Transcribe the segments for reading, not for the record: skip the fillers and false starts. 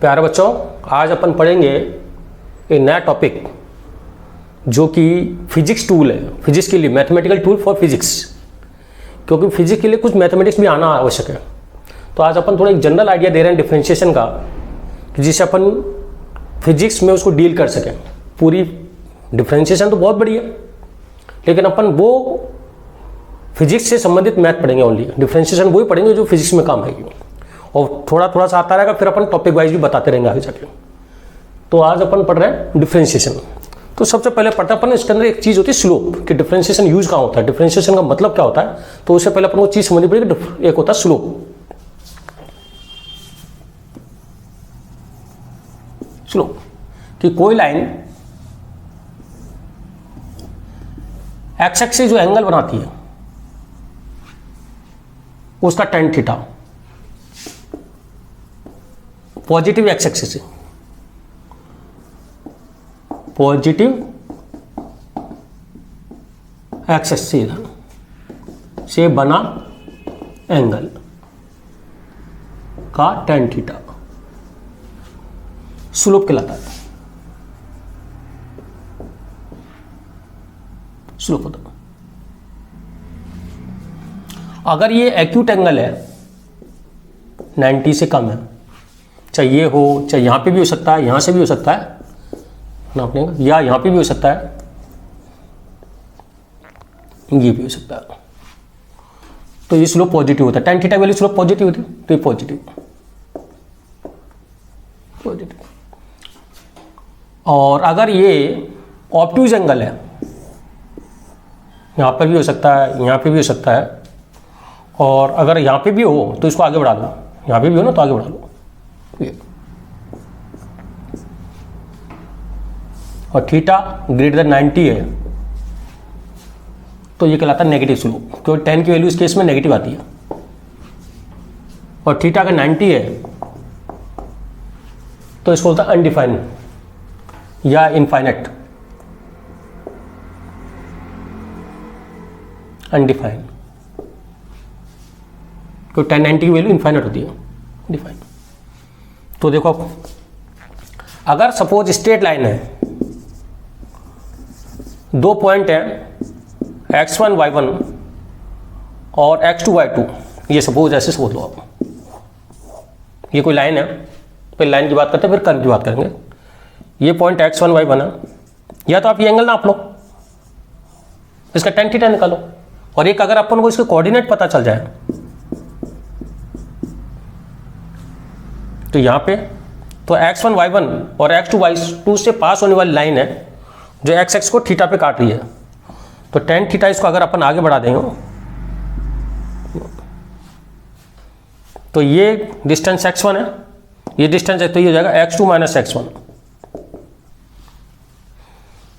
प्यारे बच्चों, आज अपन पढ़ेंगे एक नया टॉपिक जो कि फिजिक्स टूल है, फिजिक्स के लिए मैथमेटिकल टूल फॉर फिजिक्स, क्योंकि फिजिक्स के लिए कुछ मैथमेटिक्स भी आना आवश्यक है। तो आज अपन थोड़ा एक जनरल आइडिया दे रहे हैं डिफरेंशिएशन का, जिससे अपन फिजिक्स में उसको डील कर सकें। पूरी डिफरेंशिएशन तो बहुत बड़ी है, लेकिन अपन वो फिजिक्स से संबंधित मैथ पढ़ेंगे, ओनली डिफरेंशिएशन वही पढ़ेंगे जो फिजिक्स में काम आएगी, और थोड़ा थोड़ा सा आता रहेगा, फिर अपन टॉपिक वाइज भी बताते रहेंगे आगे जाके। तो आज अपन पढ़ रहे हैं डिफरेंशिएशन। तो सबसे पहले पढ़ते हैं अपन, इसके अंदर एक चीज़ होती है स्लोप, कि डिफरेंशिएशन यूज कहाँ होता है, डिफरेंशिएशन का मतलब क्या होता है। तो उससे पहले अपन वो चीज़ समझनी पड़ेगी। एक होता है स्लोप। स्लोप कि कोई लाइन एक्स एक्स से जो एंगल बनाती है उसका tan theta positive x axis से, पॉजिटिव एक्स एक्सिस से बना एंगल का tan थीटा स्लोप कहलाता है। स्लोप होता है। अगर ये एक्यूट एंगल है 90 से कम है, चाहे ये हो, चाहे यहां पे भी हो सकता है, यहां से भी हो सकता है नापने का, या यहां पे भी हो सकता है, ये भी हो सकता है, तो ये स्लोप पॉजिटिव होता है। tan theta value slope positive होती है, तो ये पॉजिटिव। और अगर ये ऑब्ट्यूज एंगल है, यहाँ पर भी हो सकता है, यहाँ पे भी हो सकता है, और अगर यहाँ पे भी हो तो इसको आगे बढ़ा लो, यहाँ पे भी हो ना तो आगे बढ़ा लो, और थीटा ग्रेटर देन 90 है तो ये कहलाता है नेगेटिव स्लोप, क्योंकि tan की वैल्यू इस केस में नेगेटिव आती है। और थीटा अगर 90 है तो इसको बोलता है अनडिफाइंड या इनफाइनाइट, अनडिफाइंड, तो tan 90 की वैल्यू इनफाइनाइट होती है, डिफाइंड। तो देखो, अगर सपोज स्ट्रेट लाइन है, दो पॉइंट है x1 y1 और x2 y2, ये सपोज ऐसे सोच लो आप, ये कोई लाइन है, पहले लाइन की बात करते हैं फिर कर्व की बात करेंगे। ये पॉइंट x1 y1 है, या तो आप ये एंगल नाप लो, इसका tan थीटा निकालो, और एक अगर अपन को इसके कोऑर्डिनेट पता चल जाए तो यहाँ पे तो x1 y1 और x2 y2 से पास होने वाली लाइन है जो x एक्स को थीटा पे काट रही है, तो tan थीटा इसको अगर अपन आगे बढ़ा देंगे तो ये डिस्टेंस x1 है, ये डिस्टेंस है, तो ये हो जाएगा x2 माइनस x1।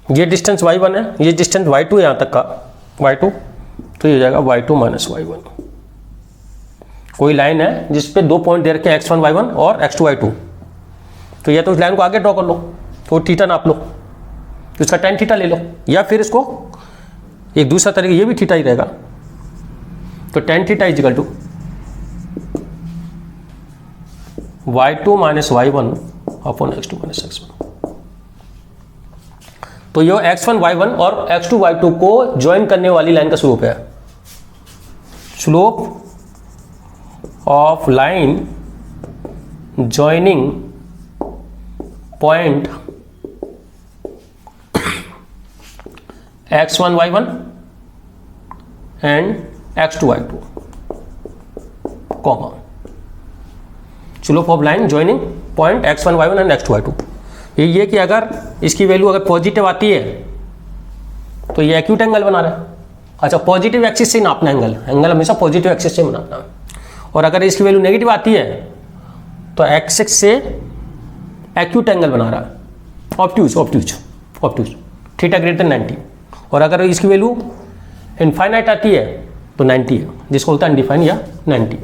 ये डिस्टेंस y1 है, ये डिस्टेंस y2 है, यहाँ तक का y2, तो ये हो जाएगा y2 माइनस y1। कोई लाइन है जिसपे दो पॉइंट दे रखे हैं x1 y1 और x2 y2, तो या तो उस लाइन को आगे ड्रॉ कर लो, तो थीटा नाप लो, तो इसका tan थीटा ले लो, या फिर इसको एक दूसरा तरीका, ये भी थीटा ही रहेगा, तो tan theta is equal to y2 minus y1 upon x2 minus x1। तो ये x1 y1 और x2 y2 को ज्वाइन करने वाली लाइन का स्लोप है। Slope of line joining point x1 y1 and x2 y2 comma slope of line joining point x1 y1 and x2 y2। ये कि अगर इसकी वैल्यू अगर पॉजिटिव आती है तो ये एक्यूट एंगल बना रहा है। अच्छा, पॉजिटिव एक्सिस से नापना एंगल, एंगल हमेशा पॉजिटिव एक्सिस से नापना है। और अगर इसकी वैल्यू नेगेटिव आती है तो एक्स एक्स से एक्यूट एंगल बना रहा है, obtuse obtuse obtuse, theta greater 90। और अगर इसकी वैल्यू इनफाइनाइट आती है तो 90 है, जिसको बोलता है अनडिफाइंड या 90।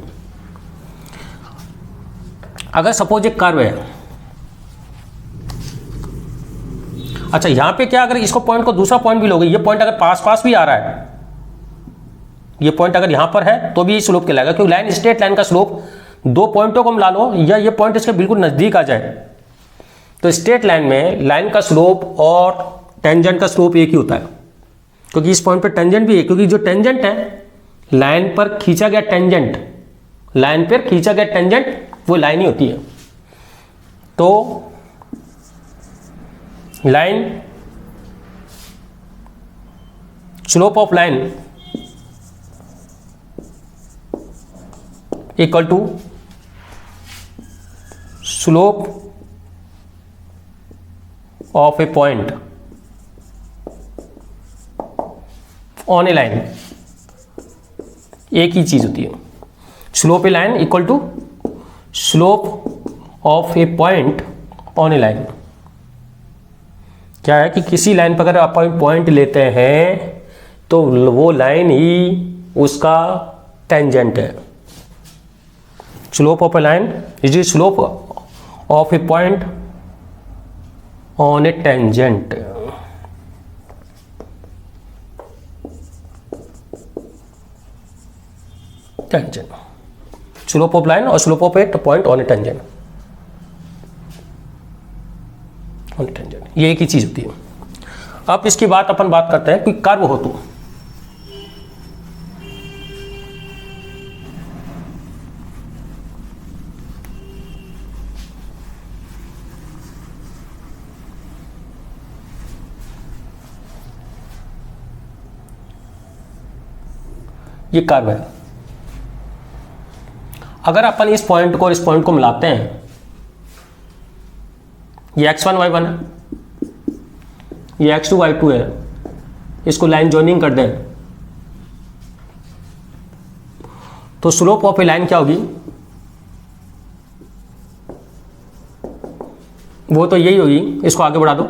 अगर सपोज एक कर्व है, अच्छा यहाँ पे क्या, अगर इसको पॉइंट को दूसरा पॉइंट भी लोगे, ये पॉइंट अगर पास पास भी आ रहा है, ये पॉइंट अगर यहाँ पर है तो भी स्लोप कहलाएगा, क्योंकि लाइन स्ट्रेट लाइन का स्लोप दो पॉइंटों को मिला लो या ये पॉइंट इसके बिल्कुल नज़दीक आ जाए, तो स्ट्रेट लाइन में लाइन का स्लोप और टेंजेंट का स्लोप एक ही होता है, क्योंकि इस पॉइंट पर टेंजेंट भी है, क्योंकि जो टेंजेंट है लाइन पर खींचा गया टेंजेंट, लाइन पर खींचा गया टेंजेंट वो लाइन ही होती है। तो line slope of line equal to slope of a point on a line, एक ही चीज होती है। Slope a line equal to slope of a point on a line. क्या है कि किसी लाइन पर अगर आप पॉइंट लेते हैं तो वो लाइन ही उसका टेंजेंट है। Slope of a line is slope of a point on a tangent. Tangent, slope of line और slope of a point on a tangent, on a tangent, ये एक ही चीज होती है। अब इसकी बात अपन बात करते हैं कि कर्व हो तो ये कर्व है। अगर अपन इस पॉइंट को और इस पॉइंट को मिलाते हैं, ये x1 y1 है, ये x2 y2 है, इसको लाइन जॉइनिंग कर दें तो स्लोप ऑफ ए लाइन क्या होगी? वो तो यही होगी। इसको आगे बढ़ा दो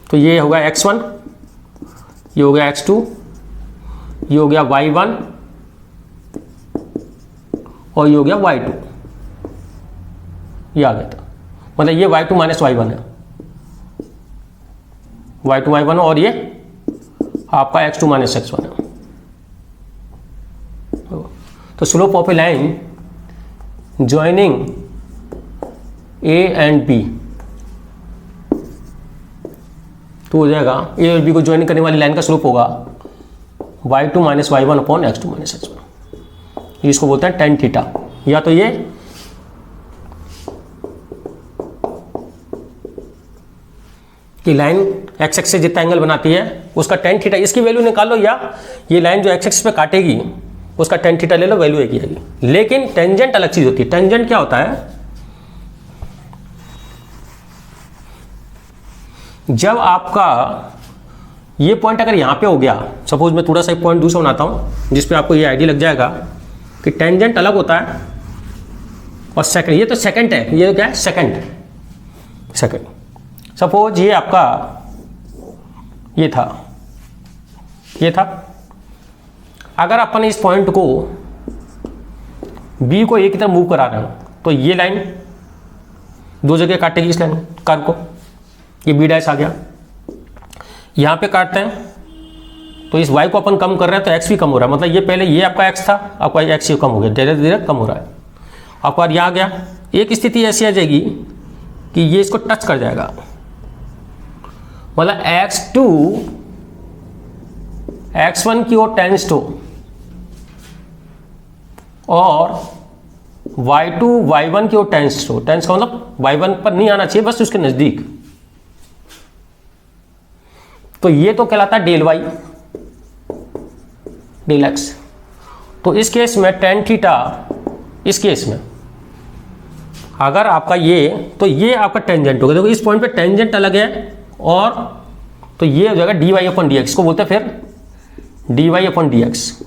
तो ये होगा x1, ये हो गया x2, ये हो गया y1 और ये हो गया y2। ये आ गया था, मतलब ये y2 माइनस y1 है, y2 y1 और ये आपका x2 माइनस x1 है। तो slope of a line joining a and b, तो हो जाएगा ए और बी को ज्वाइन करने वाली लाइन का स्लोप होगा y2 minus y1 upon x2 minus x1। इसको बोलते हैं tan थीटा। या तो ये कि लाइन एक्स एक्स से जितना एंगल बनाती है उसका tan थीटा, इसकी वैल्यू निकालो, या ये लाइन जो एक्स एक्स पे काटेगी उसका tan थीटा ले लो, वैल्यू एक ही आएगी। लेकिन टेंजेंट अलग चीज होती है। टेंजेंट क्या होता है? जब आपका ये पॉइंट अगर यहाँ पे हो गया, सपोज मैं थोड़ा सा एक पॉइंट दूसरा बनाता हूँ जिस पे आपको ये आइडिया लग जाएगा कि टेंजेंट अलग होता है और सेकंड, ये तो सेकंड है, ये क्या है? सेकंड। सपोज ये आपका ये था, अगर अपन इस पॉइंट को बी को ए की तरफ मूव करा रहे हैं तो ये लाइन दो जगह काटेगी इस लाइन कर्व को। ये बी डैश आ गया, यहाँ पे काटते हैं तो इस y को अपन कम कर रहे हैं तो x भी कम हो रहा है। मतलब ये पहले ये आपका x था, आपका x कम हो गया, धीरे धीरे कम हो रहा है। आपका यहाँ आ गया, एक स्थिति ऐसी आ जाएगी कि ये इसको टच कर जाएगा, मतलब x2 x1 की ओर टेंस टू और y2 y1 की ओर टेंस टू। टेंस का मतलब y1 पर नहीं आना चाहिए, बस उसके नजदीक। तो ये तो कहलाता है डेल वाई डेल एक्स। तो इस केस में tan थीटा, इस केस में अगर आपका ये, तो ये आपका टेंजेंट होगा। देखो इस पॉइंट पे टेंजेंट अलग है और तो ये हो जाएगा d y upon d x, को बोलते हैं फिर d y upon d x.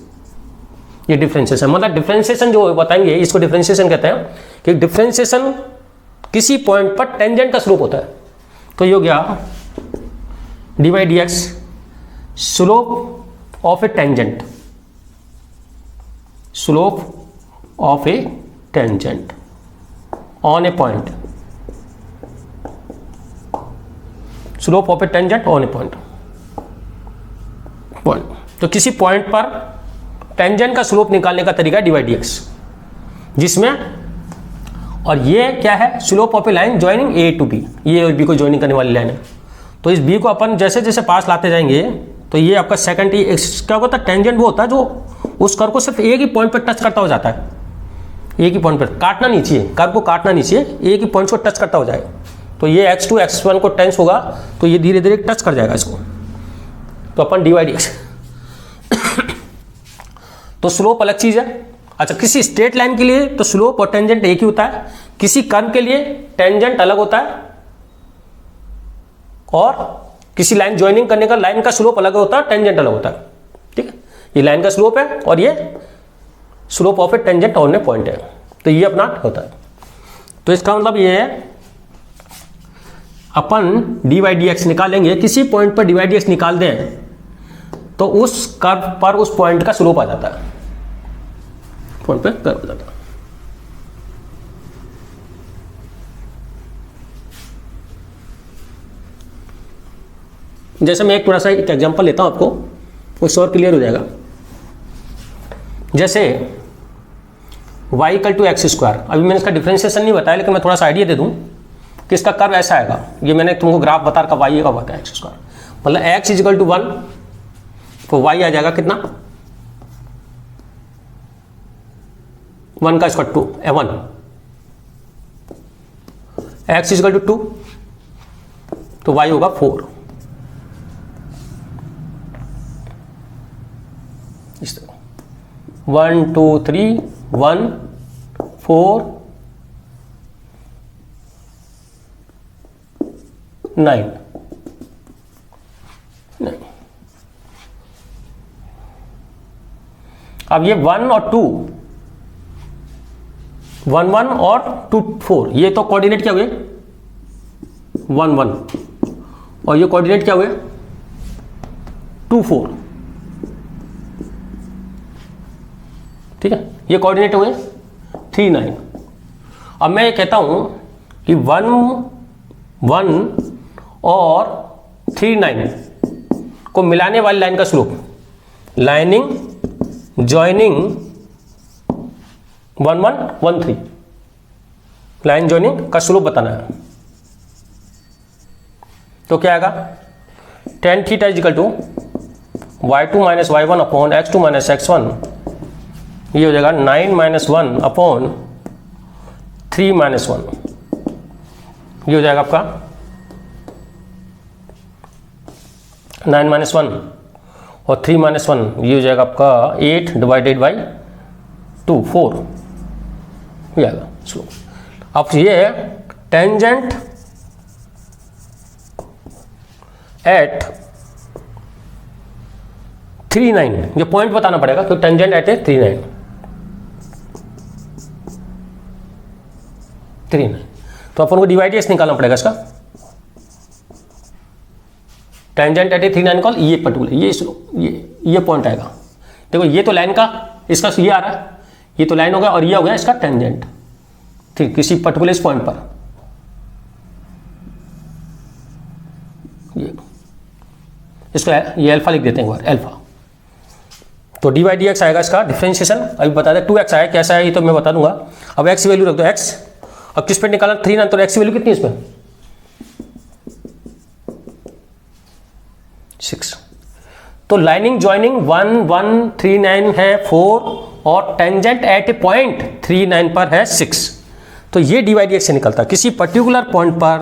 ये डिफ्रेंशिएशन, मतलब डिफ्रेंशिएशन जो बताएंगे इसको डिफ्रेंशिएशन कहते हैं कि डिफ्रेंशिएशन किसी पॉइंट पर टेंजेंट का स्लोप होता है। तो ये हो गया d y d x slope of a tangent, slope of a tangent on a point, slope of a tangent on a point. तो किसी पॉइंट पर टेंजेंट का स्लोप निकालने का तरीका dy dx, जिसमें और ये क्या है, slope of a line joining a to b, ये और बी को ज्वाइनिंग करने वाली लाइन है। तो इस बी को अपन जैसे जैसे पास लाते जाएंगे तो ये आपका सेकंड क्या होता है, टेंजेंट वो होता है जो उस कर्व को सिर्फ एक ही पॉइंट पर टच करता हो जाता है, एक ही पॉइंट पर, काटना नहीं चाहिए, कर्व को काटना नहीं चाहिए, एक ही पॉइंट को टच करता हो जाएगा। तो ये x2 x1 को टेंस होगा तो ये धीरे धीरे टच कर जाएगा इसको, तो अपन dy dx तो स्लोप अलग चीज है। अच्छा, किसी स्ट्रेट लाइन के लिए तो स्लोप और टेंजेंट एक ही होता है, किसी कर्व के लिए टेंजेंट अलग होता है, और किसी लाइन ज्वाइनिंग करने का लाइन का स्लोप अलग होता है, टेंजेंट अलग होता है। ठीक है, ये लाइन का स्लोप है और ये slope of a tangent on a point है, तो ये अपना होता है। तो इसका मतलब ये है अपन dy dx निकालेंगे, किसी पॉइंट पर dy dx निकाल दें तो उस कर्व पर उस पॉइंट का स्लोप आ जाता है, पॉइंट पे कर्व आ जाता है। जैसे मैं एक थोड़ा सा एक एग्जांपल लेता हूं आपको, उससे और क्लियर हो जाएगा। जैसे y equal to x square, अभी मैंने इसका डिफरेंशिएशन नहीं बताया लेकिन मैं थोड़ा सा आइडिया दे दूं कि इसका कर्व ऐसा आएगा। ये मैंने तुमको ग्राफ बता रखा, y का बता एक्स स्क्वायर, मतलब x इज इक्वल टू 1 तो y आ जाएगा कितना, 1 का square 2 1, x is equal to 2 तो y होगा 4। इस तरह 1 2 3 1 4 9 अब ये 1 और 2 1 1 और 2 4, ये तो कोऑर्डिनेट क्या हुए 1 1, और ये कोऑर्डिनेट क्या हुए 2 4। ठीक है, ये कोऑर्डिनेट हुए 3 9। अब मैं ये कहता हूं कि 1 1 और 3 9 को मिलाने वाली लाइन का slope, lining joining 1 1 1 3, line joining का स्लोप बताना है। तो क्या आएगा, tan theta is equal to y2 minus y1 upon x2 minus x1, ये हो जाएगा 9 माइनस 1 अपॉन 3 माइनस 1, ये हो जाएगा आपका 9 माइनस 1 और 3 माइनस 1, ये हो जाएगा आपका 8 डिवाइडेड बाई 2 4, ये आएगा स्लोप। अब ये टेंजेंट एट 3 9, ये पॉइंट बताना पड़ेगा तो टेंजेंट एट ए 3 9 3 9, तो अपन को dy dx निकालना पड़ेगा इसका। टेंजेंट एट ए 3 9 कॉल ये पर्टिकुलर ये पॉइंट आएगा। देखो ये तो लाइन का इसका ये आ रहा है, ये तो लाइन हो गया और ये हो गया इसका टेंजेंट, ठीक, किसी पर्टिकुलर इस पॉइंट पर। ये इसको ये अल्फा लिख देते हैं एक बार, अल्फा। तो dy dx आएगा इसका डिफरेंशिएशन, अभी बता दें 2x आया, कैसा है ये तो मैं बता दूंगा। अब x की वैल्यू रख दो, x अब किस पे निकाला 3 9, तो x की वैल्यू कितनी है इसमें 6। तो लाइनिंग ज्वाइनिंग 1 1 3 9 है 4 और टेंजेंट एट ए पॉइंट 3 9 पर है 6। तो ये dy dx से निकलता है, किसी पर्टिकुलर पॉइंट पर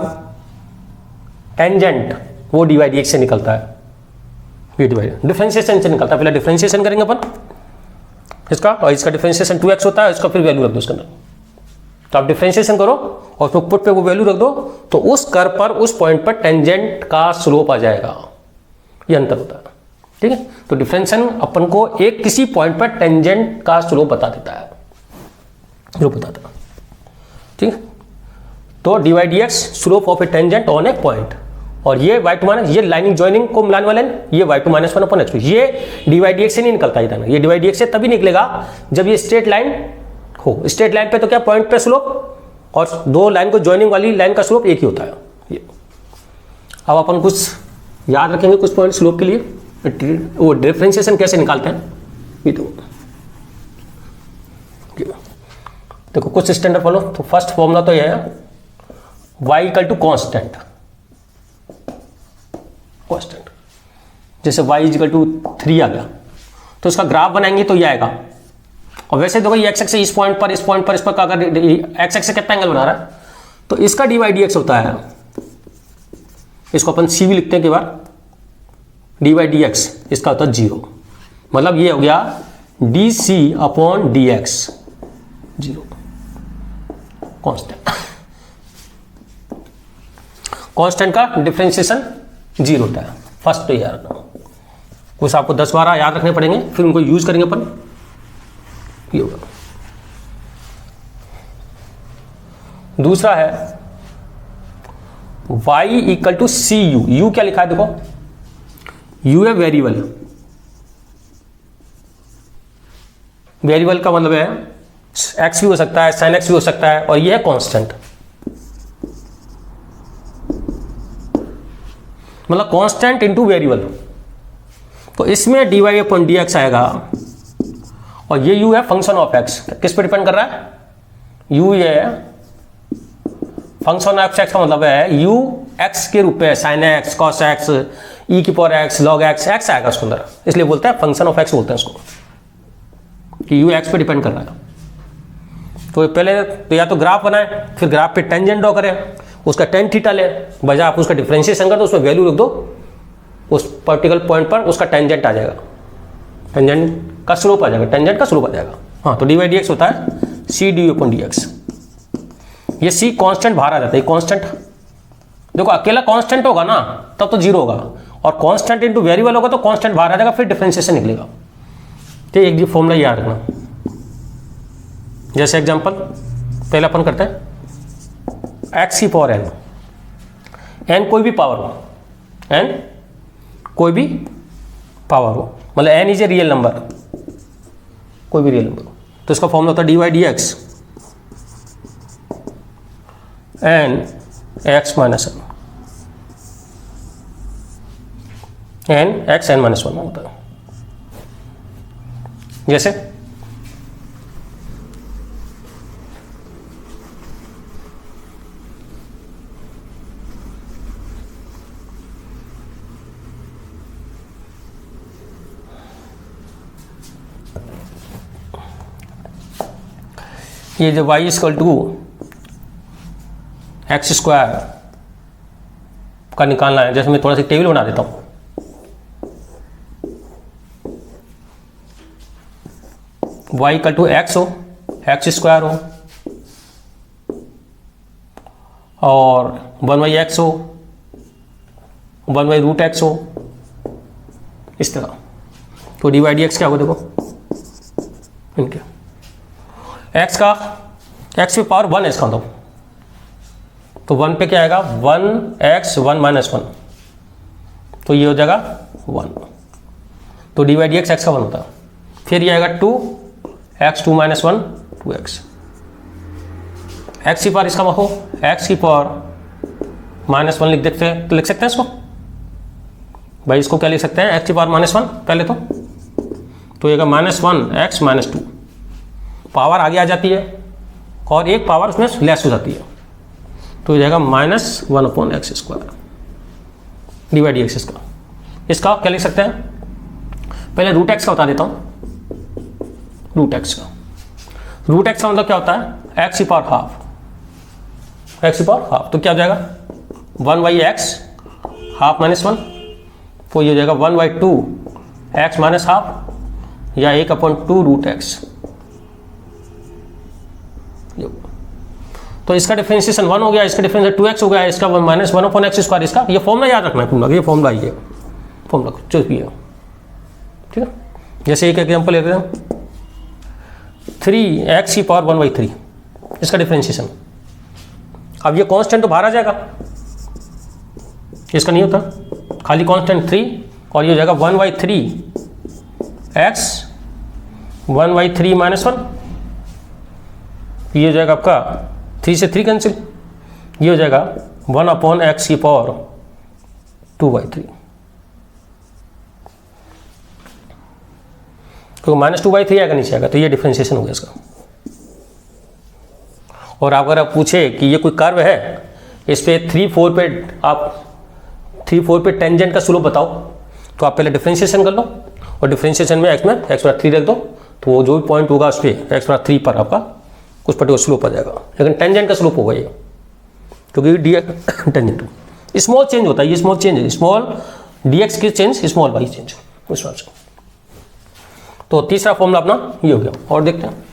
टेंजेंट वो dy dx से निकलता है, ये डिफरेंशिएशन से निकलता है। पहले डिफरेंशिएशन करेंगे अपन इसका, और इसका डिफरेंशिएशन 2x होता है, इसका फिर वैल्यू रख दो इसके अंदर। तो आप डिफरेंशिएशन करो और फिर पुट पे वो वैल्यू रख दो, तो उस कर्व पर उस पॉइंट पर टेंजेंट का स्लोप आ जाएगा, ये अंतर होता है। ठीक है, तो डिफरेंशिएशन अपन को एक किसी पॉइंट पर टेंजेंट का स्लोप बता देता है, स्लोप बताता है। ठीक है, तो dy dx slope of a tangent on a point, और ये y2 माइनस, ये लाइनिंग ज्वाइनिंग को मिलाने वाला है, ये y2 माइनस 1 अपॉन x2, ये dy dx से नहीं निकलता इधर, ये dy dx से तभी निकलेगा जब ये स्ट्रेट लाइन हो। स्ट्रेट लाइन पे तो क्या पॉइंट पे स्लोप, और दो लाइन को ज्वाइनिंग वाली लाइन का स्लोप एक ही होता है। ये अब अपन कुछ याद रखेंगे कुछ पॉइंट स्लोप के लिए, वो डिफरेंशिएशन कैसे निकालते हैं ये तो देखो कुछ स्टैंडर्ड फॉलो, तो फर्स्ट फॉर्मूला तो ये है y इक्वल टू कॉन्स्टेंट, जैसे y इक्वल टू 3 आ गया तो इसका ग्राफ बनाएंगे तो ये आएगा। और वैसे देखो ये x एक्सिस इस पॉइंट पर, इस पॉइंट पर, इस पर अगर x एक्सिस कितना एंगल बना रहा है, तो इसका dy dx होता है, इसको अपन c भी लिखते हैं कई बार, dy dx इसका होता है 0, मतलब ये हो गया dc अपॉन dx 0, कांस्टेंट का डिफरेंशिएशन 0 होता है। फर्स्ट तो याद रखना, कुछ आपको 10-12 याद रखने पड़ेंगे, फिर उनको यूज करेंगे अपन। ये होगा दूसरा है y equal to c u. U क्या लिखा है देखो, यू है वेरिएबल, वेरिएबल का मतलब है x भी हो सकता है, sin x भी हो सकता है, और ये है कांस्टेंट, मतलब कांस्टेंट इनटू वेरिएबल। तो इसमें dy अपॉन dx आएगा, और ये u है फंक्शन ऑफ x, किस पे डिपेंड कर रहा है, u ये फंक्शन ऑफ x का मतलब है u x के रूप में sin x, cos x, e की power x, log x, x आएगा उसके अंदर, इसलिए बोलते हैं फंक्शन ऑफ x बोलते हैं उसको, कि u x पे डिपेंड कर रहा है। तो पहले तो या तो ग्राफ बनाए, फिर ग्राफ पे टेंजेंट ड्रॉ करें, उसका टेन थीटा ले, बजाय आप उसका डिफरेंशिएशन कर दो, उसमें वैल्यू रख दो, उस पर्टिकुलर पॉइंट पर उसका टेंजेंट आ जाएगा, टेंजेंट का स्लोप आ जाएगा, टेंजेंट का स्लोप आ जाएगा। हाँ, तो dy dx होता है सी डी अपॉन dx। ये c कांस्टेंट बाहर आ जाता है, कांस्टेंट देखो अकेला कांस्टेंट होगा ना तब तो 0 होगा, और कांस्टेंट इनटू वेरिएबल होगा तो कांस्टेंट बाहर आ जाएगा, फिर डिफरेंशिएशन निकलेगा। तो एक जी फॉर्मूला याद रखना, जैसे एग्जांपल पहले अपन करते हैं x की पावर n, n कोई भी पावर हो, n कोई भी पावर हो, मतलब n is a real number, कोई भी रियल नंबर, तो इसका फॉर्मूला होता है dy dx n x minus n x n माइनस 1 होता है। जैसे ये जो y equal to x square का निकालना है, जैसे मैं थोड़ा सा टेबल बना देता हूँ, y इक्वल टू एक्स हो, एक्स स्क्वायर हो, और 1/x हो, 1/√x हो, इस तरह। तो dy dx क्या होगा देखो, इनके x का x पे पावर 1 है इसका मतलब, तो 1 पे क्या आएगा 1x 1 माइनस 1, तो ये हो जाएगा 1, तो dy dx x का 1 होता है। फिर ये आएगा 2x 2 माइनस 1 2x, x की पावर इसका हो x की पावर माइनस 1 लिख सकते हैं, तो लिख सकते हैं इसको भाई, इसको क्या लिख सकते हैं x की पावर माइनस 1 पहले तो ये माइनस 1x माइनस 2, पावर आगे आ जाती है और एक पावर उसमें लेस हो जाती है, तो हो जाएगा -1 upon x square d y d x. इसका क्या लिख सकते हैं, पहले रूट एक्स का बता देता हूँ। रूट एक्स का मतलब क्या होता है, एक्स की पावर हाफ, एक्स की पावर हाफ, तो क्या हो जाएगा 1/x हाफ माइनस 1, तो ये हो जाएगा 1/2 एक्स माइनस हाफ, या 1/2 रूट एक्स। तो इसका डिफरेंशिएशन 1 हो गया, इसका डिफरेंशिएशन 2x हो गया, इसका -1 अपॉन एक्स स्क्वायर। इसका ये फॉर्मूला याद रखना है पूरा, ये फॉर्मूला ही है, फॉर्मूला जो भी है, ठीक है। जैसे एक एग्जांपल लेते हैं 3x की पावर 1/3, इसका डिफरेंशिएशन। अब ये कांस्टेंट तो बाहर आ जाएगा, इसका नहीं होता, खाली कांस्टेंट 3, और ये हो जाएगा 1/3 x 1/3 माइनस 1, ये हो जाएगा आपका 3 से 3 कैंसिल, ये हो जाएगा 1 अपॉन एक्स की पावर 2/3, तो -2/3 आएगा नीचे आएगा, तो ये डिफरेंशिएशन हो गया इसका। और अगर आप पूछे कि ये कोई कर्व है, इस पे 3-4 पे आप 3-4 पे टेंजेंट का स्लोप बताओ, तो आप पहले डिफ्रेंशिएशन कर लो और डिफ्रेंशिएशन में x में x बराबर 3 रख दो, तो वो जो भी पॉइंट होगा उस पर x बराबर 3 पर आपका कुछ पर्टिकुलर स्लोप आ जाएगा। लेकिन टेंजेंट का स्लोप होगा ये, क्योंकि डी टेंजेंट स्मॉल चेंज होता है, ये स्मॉल चेंज है, स्मॉल dx की चेंज स्मॉल y चेंज उस हिसाब से। तो तीसरा फॉर्मूला अपना ये हो गया। और देखते हैं,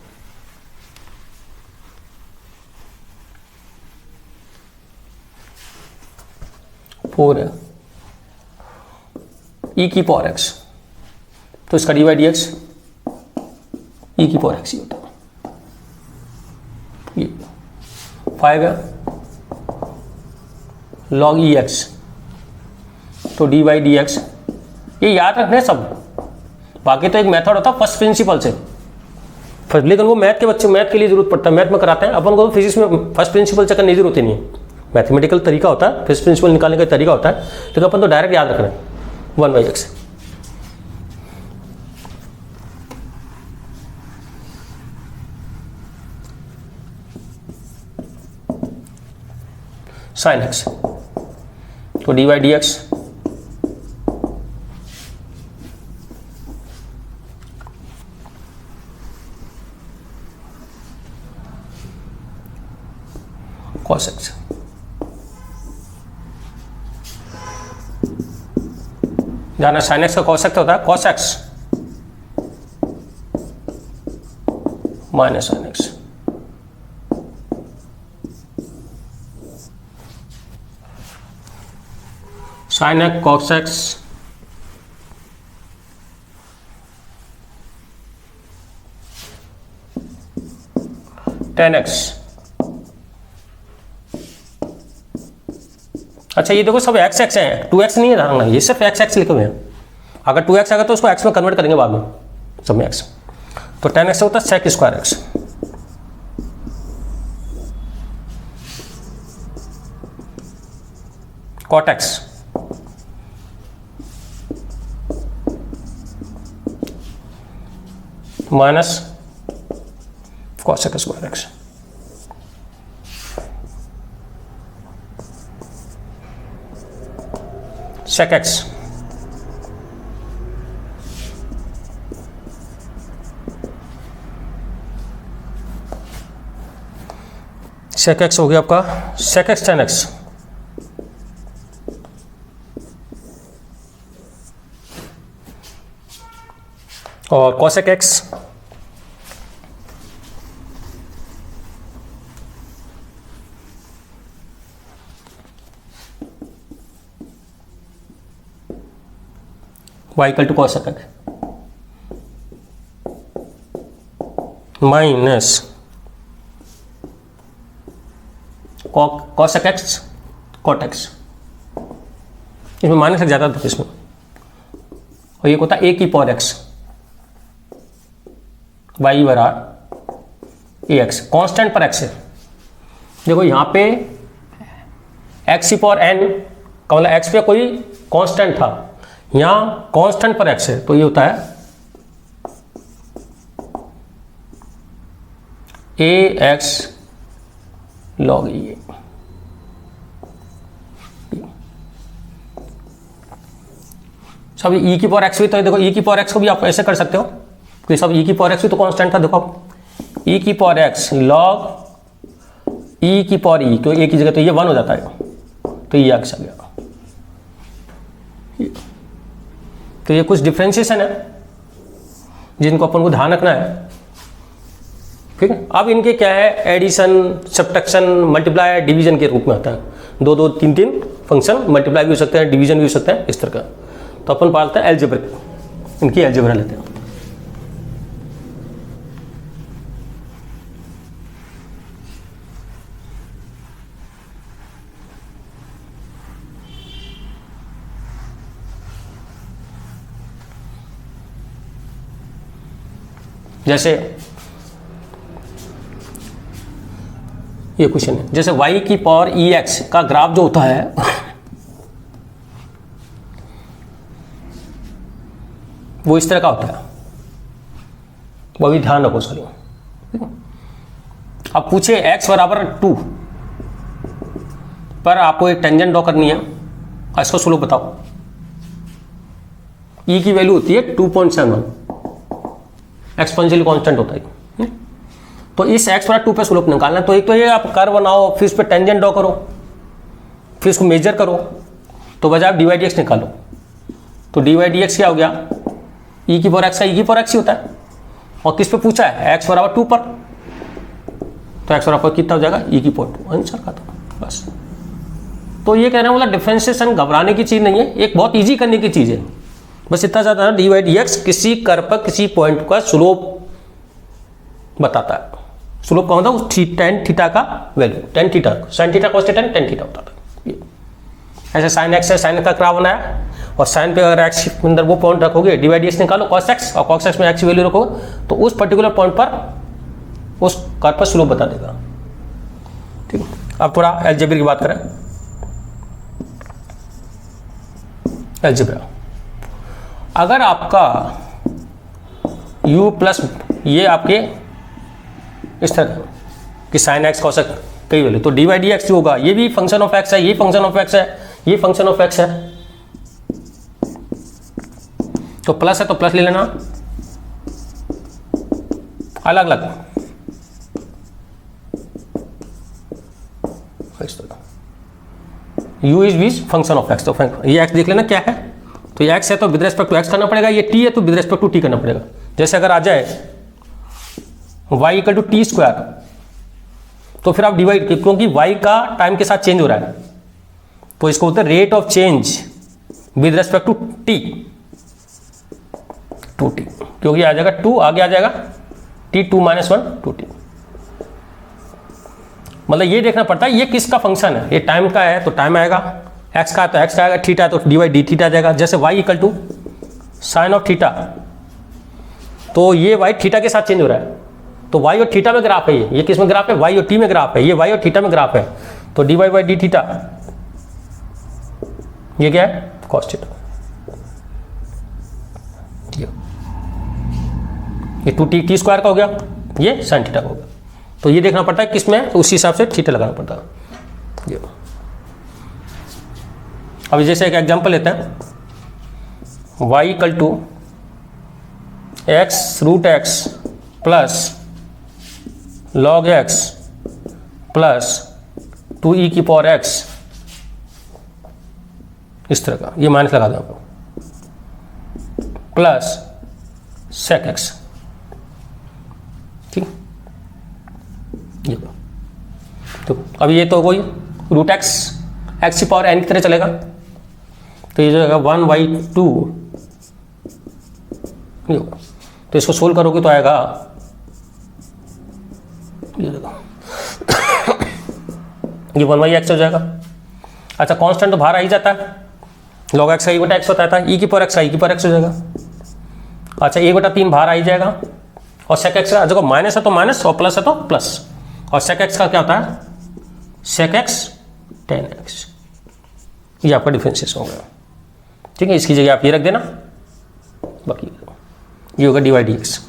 फोर है e की पावर x, तो इसका dy dx e की पावर x ही होता है। ये 5 है log ex, तो dy dx, ये याद रखने सब। बाकी तो एक मेथड होता है फर्स्ट प्रिंसिपल से, लेकिन वो मैथ के बच्चे मैथ के लिए जरूरत पड़ता है, मैथ में कराते हैं अपन को। तो फिजिक्स में फर्स्ट प्रिंसिपल चेक करने की जरूरत ही नहीं है, मैथमेटिकल तरीका होता है, फर्स्ट प्रिंसिपल निकालने का तरीका होता है, लेकिन अपन तो डायरेक्ट याद रख रहे हैं 1/x। साइन x, तो dy dx cos x, जाना साइन एक्स का cos x होता है cos x minus sine x. Sine x cos x tan x। अच्छा ये देखो सब x x है, 2x नहीं है धारणा, ये सिर्फ x x लिखे हुए हैं। अगर 2x आएगा तो उसको x में कन्वर्ट करेंगे बाद में, सब में x। तो tan x होता है sec square x, cot x minus cosec square x। sec x sec x हो गया आपका sec x tan x, और cosec x y equal to cosec x minus cosec x cot x, इसमें minus ज़्यादा था इसमें, और ये होता है a की पावर x, y बराबर ए एक्स, कॉन्स्टेंट पर x है। देखो यहाँ पे x की पावर n का मतलब x पे कोई कांस्टेंट था, यहाँ कांस्टेंट पर x है, तो ये होता है a x log e। सब e की पावर x भी, तो देखो e की पावर x को भी आप ऐसे कर सकते हो कि सब e की पावर x भी तो कांस्टेंट था। देखो आप e की पावर x log e की पावर e, तो a की जगह तो ये 1 हो जाता है, तो ये x आ गया। तो ये कुछ डिफ्रेंशिएशन है जिनको अपन को ध्यान रखना है, ठीक है। अब इनके क्या है, एडिशन, सब्ट्रैक्शन, मल्टीप्लाई, डिवीजन के रूप में आता है। 2 2 3 3 फंक्शन मल्टीप्लाई भी हो सकते हैं, डिवीजन भी हो सकते हैं, इस तरह का। तो अपन पालते हैं एल्जेब्रिक, इनकी एल्जेब्रा लेते हैं। जैसे ये क्वेश्चन है, जैसे y की पावर ex का ग्राफ जो होता है वो इस तरह का होता है, वो भी ध्यान रखो। सॉरी, अब पूछे x बराबर 2 पर आपको एक टेंजेंट ड्रॉ करनी है, इसको स्लोप बताओ। e की वैल्यू होती है 2.71, एक्सपोनेंशियल कांस्टेंट होता है। तो इस x बराबर 2 पे स्लोप निकालना है। तो एक तो ये आप कर्व बनाओ, फिर उस पर टेंजेंट ड्रॉ करो, फिर उसको मेजर करो, तो बजाय डी वाई डी एक्स निकालो। तो डी वाई डी एक्स क्या हो गया, e की पावर x का e की पावर x ही होता है। और किस पे पूछा है, x बराबर 2 पर, तो x बराबर कितना हो जाएगा, e की पावर 2, आंसर का था बस। तो ये कहना मतलब डिफरेंशिएशन घबराने की चीज़ नहीं है, एक बहुत ईजी करने की चीज़ है, बस इतना ज़्यादा ना। डी वाई डी एक्स किसी कर्व पर किसी पॉइंट का स्लोप बताता है। स्लोप का मतलब उस टेन थीटा का value, tan theta, sine theta cos theta tan theta होता है। ऐसे साइन एक्स है, साइन का ग्राफ बनाया, और साइन पे अगर एक्स के अंदर वो पॉइंट रखोगे, डी वाई डी एक्स निकालो कॉस एक्स, और कॉस एक्स में एक्स की वैल्यू रखोगे, तो उस पर्टिकुलर पॉइंट पर उस कर्व पर स्लोप बता देगा। ठीक है, अब थोड़ा अलजेब्रा की बात करें। अलजेब्रा, अगर आपका u प्लस ये आपके इस तरह कि साइन एक्स कॉस एक्स कई वैल्यू, तो डी वाई डी एक्स जो होगा ये भी फंक्शन ऑफ एक्स है, ये फंक्शन ऑफ एक्स है, ये फंक्शन ऑफ एक्स है। तो प्लस है तो प्लस ले लेना, अलग अलग u इज बीज फंक्शन ऑफ एक्स। तो ये x देख लेना क्या है, तो ये x है तो विद रेस्पेक्ट टू x करना पड़ेगा, ये t है तो विद रेस्पेक्ट टू t करना पड़ेगा। जैसे अगर आ जाए y equal to t square, तो फिर आप डिवाइड, क्योंकि y का टाइम के साथ चेंज हो रहा है, तो इसको बोलते हैं rate of change with respect to t, क्योंकि आ जाएगा 2, आगे आ जाएगा t 2 - 1 2t। मतलब ये देखना पड़ता है ये किसका फंक्शन है, ये टाइम का है तो टाइम आएगा, x का है तो x का आएगा, थीटा है तो डी वाई डी थीटा आ जाएगा। जैसे y equal to sine of theta, तो ये y थीटा के साथ चेंज हो रहा है, तो y और थीटा में ग्राफ है, ये किस में ग्राफ है, y और t में ग्राफ है, ये y और थीटा में ग्राफ है, तो d y by d theta ये क्या है, कॉस थीटा। ये 2t टी स्क्वायर का हो गया, ये साइन थीटा का हो गया। तो ये देखना पड़ता है किसमें, तो उसी हिसाब से थीटा लगाना पड़ता है। अभी जैसे एक एग्जांपल लेते हैं, y equal to x root x plus log x plus 2e की पावर x, इस तरह का, ये माइनस लगा दें आपको, प्लस सेक एक्स। ठीक, ये तो अब ये तो कोई रूट एक्स एक्स की पावर n की तरह चलेगा, तो ये जो है 1/2 ये होगा। तो इसको सोल्व करोगे तो आएगा ये 1/x हो जाएगा। अच्छा, कांस्टेंट तो बाहर आ ही जाता है, log x का 1/x होता था, e की पावर x का e की पावर x हो जाएगा। अच्छा, 1/3 बाहर आ ही जाएगा, और sec x का देखो माइनस है तो माइनस, और प्लस है तो प्लस, और sec x का क्या होता है, sec x tan x, ये आपका डिफरेंशिएशन हो गया। ठीक है, इसकी जगह आप ये रख देना, बाकी ये होगा डी वाई डी एक्स।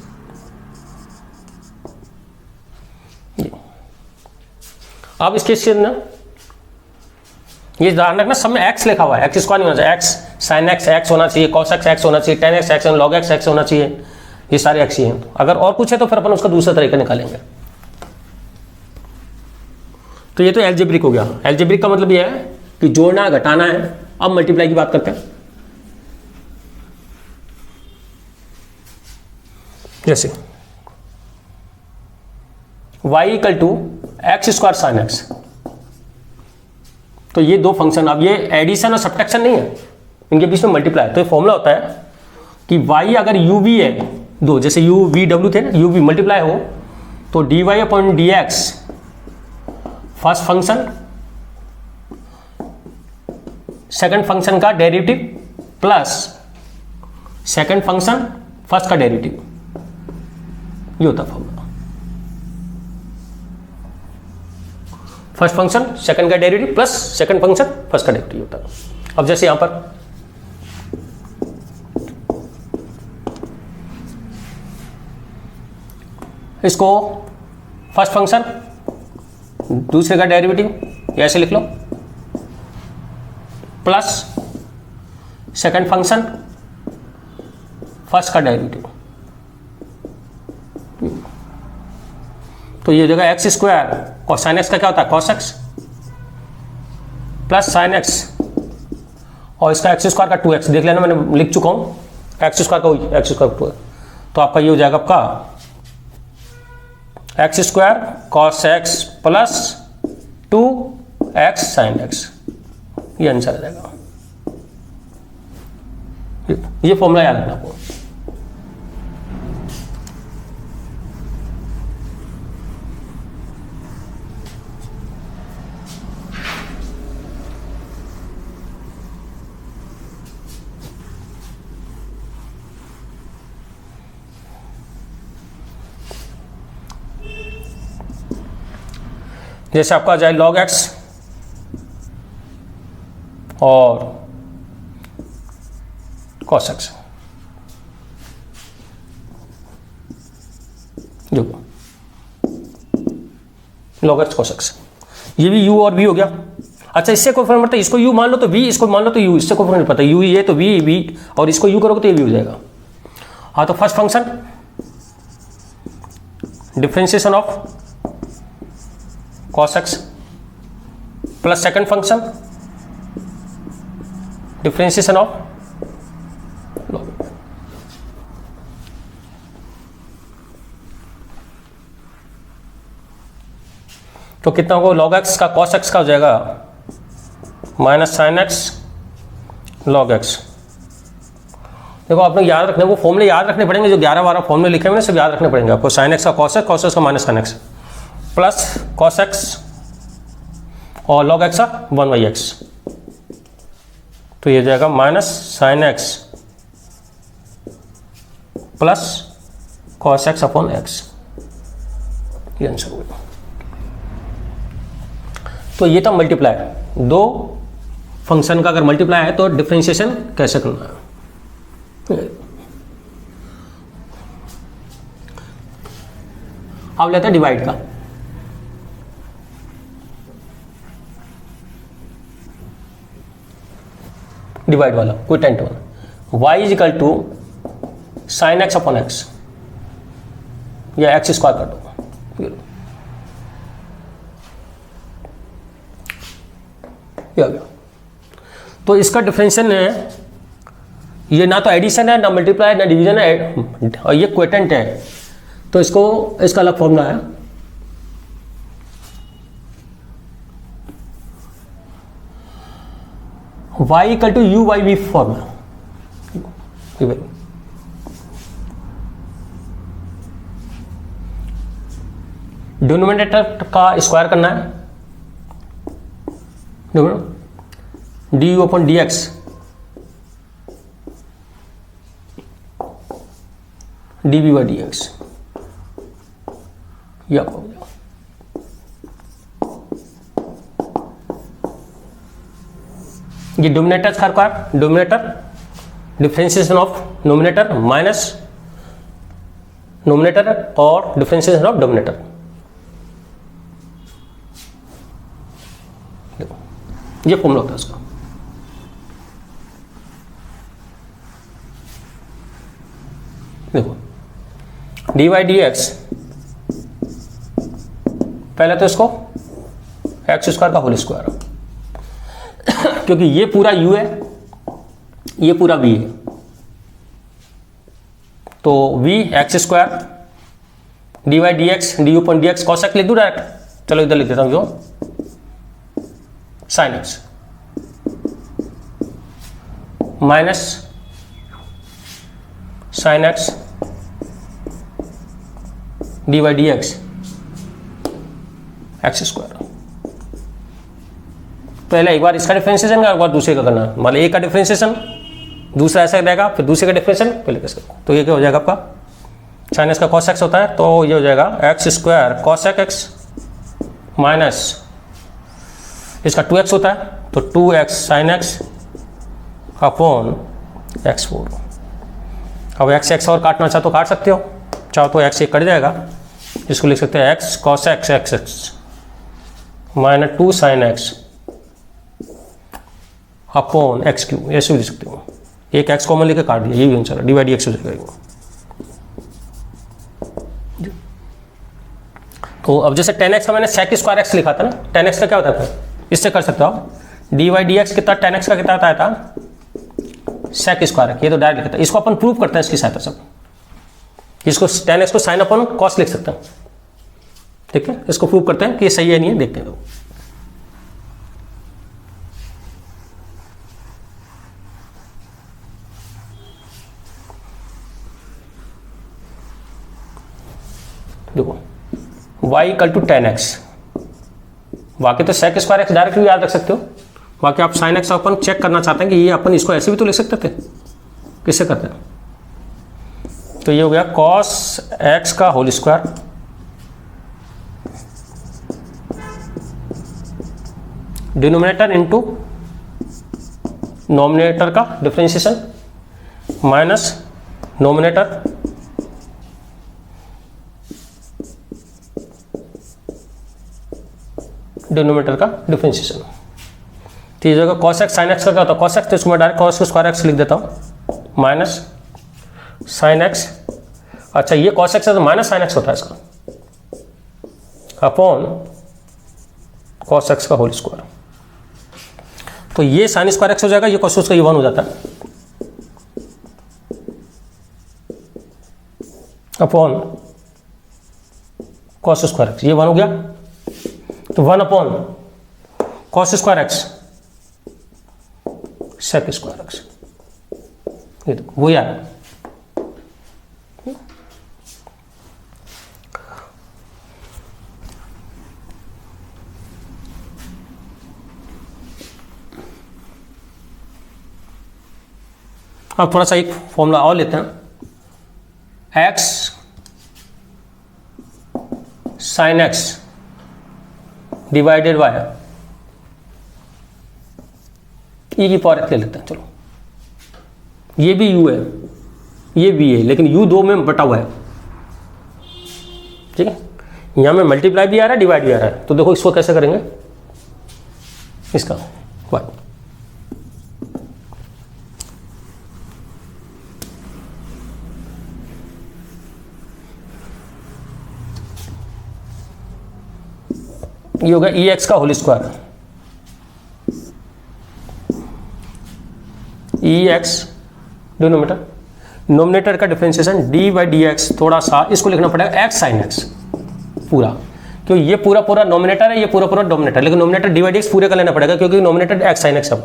अब इसके से ना ये ध्यान रखना, सब में x लिखा हुआ है, x स्क्वायर नहीं होना चाहिए, x साइन एक्स एक्स होना चाहिए, कॉस एक्स एक्स होना चाहिए, ten x x, log x x होना चाहिए, ये सारे एक्स ही हैं। अगर और कुछ है तो फिर अपन उसका दूसरा तरीका निकालेंगे। तो ये तो एल्जेब्रिक हो गया। एल्जेब्रिक का मतलब ये है कि जोड़ना घटाना है। अब मल्टीप्लाई की बात करते हैं। जैसे y equal to x square sine x, तो ये दो फंक्शन, अब ये एडिशन और सब्ट्रैक्शन नहीं है, इनके बीच में मल्टीप्लाई। तो ये फॉर्मूला होता है कि y अगर u v है दो, जैसे u v w थे ना, u v मल्टीप्लाई हो तो dy upon dx first function second function का derivative plus second function first का डेरिवेटिव, ये होता फॉर्मूला। फर्स्ट फंक्शन सेकंड का derivative plus second function first का डेरिवेटिव होता है। अब जैसे यहां पर इसको फर्स्ट फंक्शन दूसरे का डेरिवेटिव ऐसे लिख लो, प्लस सेकंड फंक्शन फर्स्ट का डेरिवेटिव। तो ये जगह एक्स स्क्वायर कोसाइन एक्स का क्या होता है cos x plus sine x, और इसका एक्स स्क्वायर का 2x देख लेना, मैंने लिख चुका हूँ, एक्स स्क्वायर का वही एक्स स्क्वायर 2x, तो आपका ये हो जाएगा आपका x square cos x plus 2x sine x, ये आंसर आ जाएगा। ये फॉर्मूला याद रखना आपको। जैसे आपका आ जाए log x और cos x, देखो log x cos x, ये भी u और v हो गया। अच्छा, इससे कोई फर्क पड़ता है, इसको u मान लो तो v, इसको मान लो तो u, इससे कोई फर्क नहीं पड़ता, u ये तो v और इसको u करोगे तो ये v हो जाएगा। हाँ, तो first function differentiation of cos x plus second function differentiation of log। तो कितना होगा log x का cos x का हो जाएगा minus sine x log x। देखो आपने याद रखना, वो फॉर्मूले याद रखने पड़ेंगे, जो 11-12 फॉर्मूले लिखे हुए हैं सब याद रखने पड़ेंगे आपको। साइन एक्स का cos x, cos x का minus sine x plus cos x और log x का 1/x, तो ये जाएगा minus sine x plus cos x upon x, ये आंसर होगा। तो ये था मल्टीप्लाई, दो फंक्शन का अगर मल्टीप्लाई है तो डिफरेंशिएशन कैसे करना है। अब लेते हैं डिवाइड का। डिवाइड वाला कोई टेंट वाला, y is equal to sine x upon x या एक्स स्क्वायर कर दो, ये आ गया। तो इसका डिफरेंशियल है, ये ना तो एडिशन है ना मल्टीप्लाई है ना डिवीजन है, और ये क्वेटेंट है, तो इसको इसका अलग फॉर्मूला है। y equal to u by v formula, denominator का स्क्वायर करना है, d u upon d x d b by d x, ये आपको हो जाएगा। ये डोमिनेटर का denominator differentiation of numerator minus numerator और डिफरेंशिएशन ऑफ डोमिनेटर, ये फॉर्मूला होता है इसका। देखो डी वाई डी एक्स, पहले तो इसको एक्स स्क्वायर का होल स्क्वायर, क्योंकि ये पूरा u है ये पूरा v है, तो v x square d y d x d u point d x cos x लिख दूँ डायरेक्ट, चलो इधर लिख देता हूँ, जो sine x minus sine x d y d x x square. पहले एक बार इसका डिफरेंशिएशन एक बार दूसरे का करना, मतलब एक का डिफरेंशिएशन दूसरा ऐसा रहेगा, फिर दूसरे का डिफरेंशिएशन पहले कैसे, तो ये क्या हो जाएगा आपका साइन एक्स का कॉस एक्स होता है, तो ये हो जाएगा x square cos x minus इसका 2x होता है, तो 2x sign x upon x4। अब x और काटना चाहो तो काट सकते हो, चाहो तो x एक कट जाएगा, इसको लिख सकते हैं x cos x x x -2 sin x upon x Q, ऐसे भी लिख सकते हो। एक एक्स कॉमन लेके काट दिया, ये भी आंसर है, डी बाई डी एक्स हो जाएगा। तो अब जैसे 10x का मैंने सेक स्क्वायर एक्स लिखा था ना, 10x का क्या होता था, इससे कर सकते हो आप, डी बाई डी एक्स कितना 10x का कितना आता था सेक स्क्वायर, ये तो डायरेक्ट लिखा था। इसको अपन प्रूव करते हैं इसकी सहायता से, इसको 10x को साइन अपन कॉस लिख सकते हैं, ठीक है। इसको प्रूव करते हैं कि ये सही है नहीं है, देखते हैं। तो देखो y इक्वल टू 10x, बाकी तो सेक स्क्वायर एक्स डायरेक्ट भी याद रख सकते हो, बाकी आप साइन एक्स अपन चेक करना चाहते हैं कि ये अपन इसको ऐसे भी तो लिख सकते थे, किससे करते हैं। तो ये हो गया cos x का whole square denominator into numerator का डिफरेंशिएशन माइनस नॉमिनेटर डिनोमिनेटर का डिफरेंशिएशन। तो ये जगह cos x sin x का क्या होता है, cos x, तो इसको मैं डायरेक्ट cos स्क्वायर एक्स लिख देता हूँ माइनस साइन एक्स। अच्छा ये cos x है तो माइनस साइन एक्स होता है इसका, अपॉन cos x का होल स्क्वायर। तो ये साइन स्क्वायर एक्स हो जाएगा, ये cos उसका ये 1 हो जाता है, अपॉन cos स्क्वायर एक्स, ये 1 हो गया। तो 1 upon cos square x sec square x, ये देखो वही आ रहा है। अब थोड़ा सा एक फॉर्मूला और लेते हैं, x sine x divided by e की पावर एक्स ले लेते हैं। चलो ये भी u है, ये भी है, लेकिन u 2 में बटा हुआ है, ठीक है। यहाँ में मल्टीप्लाई भी आ रहा है, डिवाइड भी आ रहा है। तो देखो इसको कैसे करेंगे, इसका y ये होगा ई एक्स का होल स्क्वायर, ई एक्स डिनोमिनेटर, नोमिनेटर का differentiation D by d x, थोड़ा सा इसको लिखना पड़ेगा एक्स साइन एक्स पूरा, क्योंकि ये पूरा पूरा नोमिनेटर है, ये पूरा पूरा डोमिनेटर, लेकिन nominator D by d x पूरे का लेना पड़ेगा क्योंकि नोमिनेटर एक्स साइन एक्स है,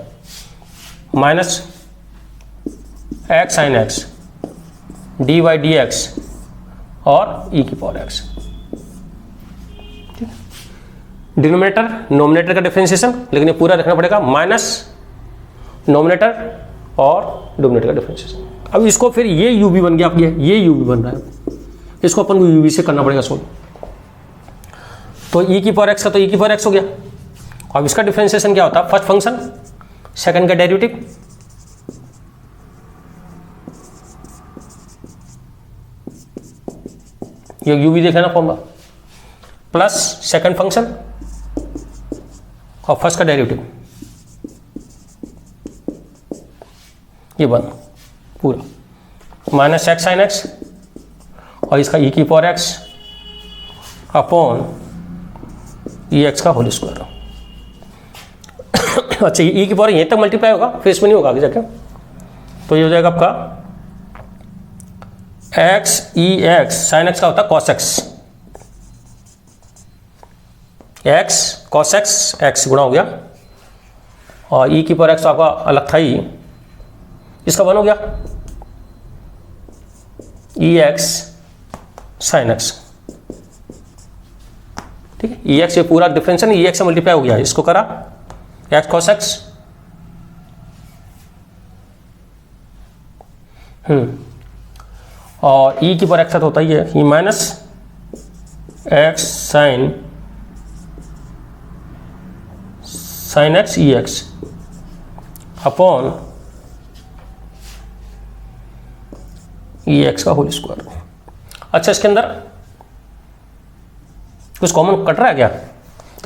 minus x sine x D by d x और ई की पावर एक्स। डिनोमिनेटर नोमिनेटर का डिफरेंशिएशन, लेकिन ये पूरा रखना पड़ेगा, माइनस नोमिनेटर और डोमिनेटर का डिफरेंशिएशन। अब इसको फिर ये यू भी बन गया, अब ये यू भी बन रहा है, इसको अपन को यू भी से करना पड़ेगा सोल्व। तो ई की पावर एक्स का तो ई की पावर एक्स हो गया। अब इसका डिफरेंशिएशन क्या होता है, फर्स्ट फंक्शन सेकंड का डेरिवेटिव, ये यू भी देखा ना फॉर्मूला, प्लस सेकंड फंक्शन और फर्स्ट का डेरिवेटिव, ये बन पूरा माइनस एक्स साइन एक्स और इसका ई की पावर एक्स अपॉन ई एक्स का होल स्क्वायर। अच्छा ई की पावर यहीं तक मल्टीप्लाई होगा, फिर इसमें नहीं होगा आगे जाके। तो ये हो जाएगा आपका एक्स ई एक्स साइन एक्स का होता है cos x, x cos x x गुणा हो गया, और ई की पावर एक्स आपका अलग था ही, इसका 1 हो गया ई एक्स साइन एक्स, ठीक है। ई एक्स ये पूरा डिफरेंशियल ई एक्स से मल्टीप्लाई हो गया, इसको करा एक्स कॉस एक्स, और ई की पावर एक्स होता ही है ये माइनस एक्स साइन एक्स ई एक्स अपॉन ई एक्स का होल स्क्वायर। अच्छा इसके अंदर कुछ कॉमन कट रहा है क्या,